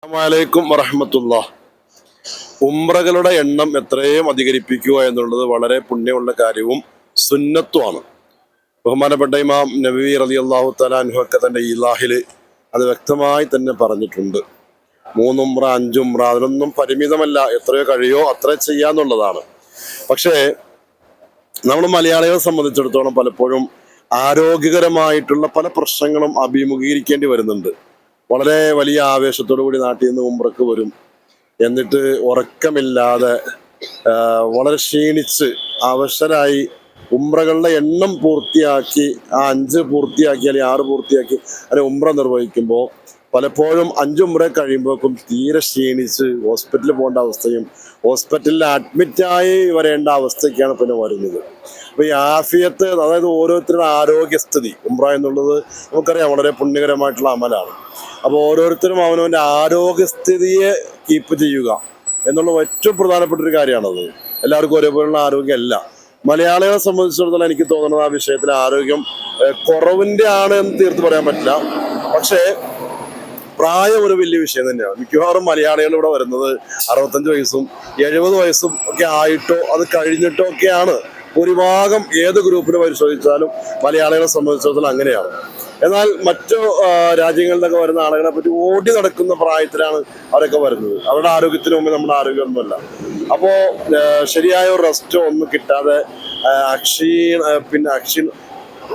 അസ്സലാമു വറഹ്മത്തുള്ളാഹി. ഉംറകളുടെ എണ്ണം എത്രയും അധികരിപ്പിക്കുക എന്നുള്ളത് വളരെ പുണ്യമുള്ള കാര്യവും സുന്നത്തുമാണ്. ബഹുമാനപ്പെട്ട ഇമാം നബവി റളിയല്ലാഹു തആല അൻഹു ഒക്കെ തന്റെ ഇലാഹില് അത് വ്യക്തമായി തന്നെ പറഞ്ഞിട്ടുണ്ട്. 3 ഉംറ 5 ഉംറ അതിനൊന്നും പരിമിതമല്ല, എത്രയോ കഴിയോ അത്ര ചെയ്യാന്നുള്ളതാണ്. പക്ഷേ നമ്മൾ മലയാളികളെ സംബന്ധിച്ചിടത്തോളം പലപ്പോഴും ആരോഗ്യകരമായിട്ടുള്ള പല പ്രശ്നങ്ങളും അഭിമുഖീകരിക്കേണ്ടി വരുന്നുണ്ട്. വളരെ വലിയ ആവേശത്തോടു കൂടി നാട്ടിൽ നിന്ന് ഉംറക്ക് വരും, എന്നിട്ട് ഉറക്കമില്ലാതെ വളരെ ക്ഷീണിച്ച് അവശരായി ഉംറകളുടെ എണ്ണം പൂർത്തിയാക്കി, ആ 5 പൂർത്തിയാക്കി അല്ലെങ്കിൽ 6 പൂർത്തിയാക്കി അതിന് ഉംറ നിർവഹിക്കുമ്പോൾ പലപ്പോഴും 5 ഉംറ കഴിയുമ്പോഴേക്കും തീരെ ക്ഷീണിച്ച് ഹോസ്പിറ്റലിൽ പോകേണ്ട അവസ്ഥയും ഹോസ്പിറ്റലിൽ അഡ്മിറ്റായി വരേണ്ട അവസ്ഥയ്ക്കാണ് പിന്നെ വരുന്നത്. അപ്പൊ ഈ ആഫിയത്ത്, അതായത് ഓരോരുത്തരുടെ ആരോഗ്യസ്ഥിതി, ഉംറ എന്നുള്ളത് നമുക്കറിയാം വളരെ പുണ്യകരമായിട്ടുള്ള അമലാണ്. അപ്പോൾ ഓരോരുത്തരും അവനവൻ്റെ ആരോഗ്യസ്ഥിതിയെ കീപ്പ് ചെയ്യുക എന്നുള്ള ഏറ്റവും പ്രധാനപ്പെട്ട ഒരു കാര്യമാണത്. എല്ലാവർക്കും ഒരേപോലുള്ള ആരോഗ്യമല്ല. മലയാളികളെ സംബന്ധിച്ചിടത്തോളം എനിക്ക് തോന്നുന്നത് ആ വിഷയത്തിൽ ആരോഗ്യം കുറവിൻ്റെ ആണ് എന്ന് തീർത്ത് പറയാൻ പറ്റില്ല. പക്ഷേ പ്രായം ഒരു വലിയ വിഷയം തന്നെയാണ്. മിക്കവാറും മലയാളികൾ ഇവിടെ വരുന്നത് 65 വയസ്സും 70 വയസ്സും ഒക്കെ ആയിട്ടോ അത് കഴിഞ്ഞിട്ടോ ഒക്കെയാണ്. ഭൂരിഭാഗം ഏത് ഗ്രൂപ്പിൽ പരിശോധിച്ചാലും മലയാളികളെ സംബന്ധിച്ചിടത്തോളം അങ്ങനെയാണ്. എന്നാൽ മറ്റു രാജ്യങ്ങളിലൊക്കെ വരുന്ന ആളുകളെ പറ്റി ഓടി നടക്കുന്ന പ്രായത്തിലാണ് അവരൊക്കെ വരുന്നത്. അവരുടെ ആരോഗ്യത്തിന് മുമ്പ് നമ്മുടെ ആരോഗ്യമൊന്നുമല്ല. അപ്പോൾ ശരിയായ ഒരു റെസ്റ്റോ ഒന്നും കിട്ടാതെ അക്ഷീൺ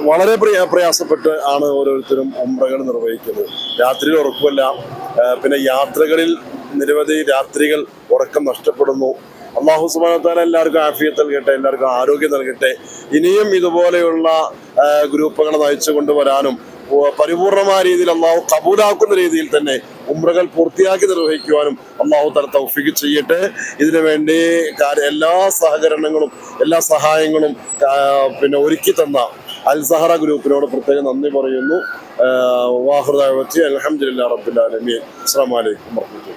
വളരെ പ്രയാസപ്പെട്ട് ആണ് ഓരോരുത്തരും ഉംറകൾ നിർവഹിക്കുന്നത്. രാത്രിയിൽ ഉറക്കമില്ല, പിന്നെ യാത്രകളിൽ നിരവധി രാത്രികൾ ഉറക്കം നഷ്ടപ്പെടുന്നു. അല്ലാഹു സുബ്ഹാനഹു വ തആല എല്ലാവർക്കും ആഫിയത്ത് നൽകട്ടെ, എല്ലാവർക്കും ആരോഗ്യം നൽകട്ടെ. ഇനിയും ഇതുപോലെയുള്ള ഗ്രൂപ്പുകളെ നയിച്ചു കൊണ്ടുവരാനും പരിപൂർണമായ രീതിയിൽ അള്ളാഹു കബൂലാക്കുന്ന രീതിയിൽ തന്നെ ഉംറകൾ പൂർത്തിയാക്കി നിർവഹിക്കുവാനും അള്ളാഹു തആല തൗഫീഖ് ചെയ്യട്ടെ. ഇതിനു വേണ്ടി എല്ലാ സഹകരണങ്ങളും എല്ലാ സഹായങ്ങളും പിന്നെ ഒരുക്കി തന്ന അൽ സഹറ ഗ്രൂപ്പിനോട് പ്രത്യേകം നന്ദി പറയുന്നു. വാഹിറു ദഅ്വാതി അൽഹംദുലില്ലാഹി റബ്ബിൽ ആലമീൻ. അസ്സലാമു അലൈക്കും വറഹ്മത്തുള്ളാഹി.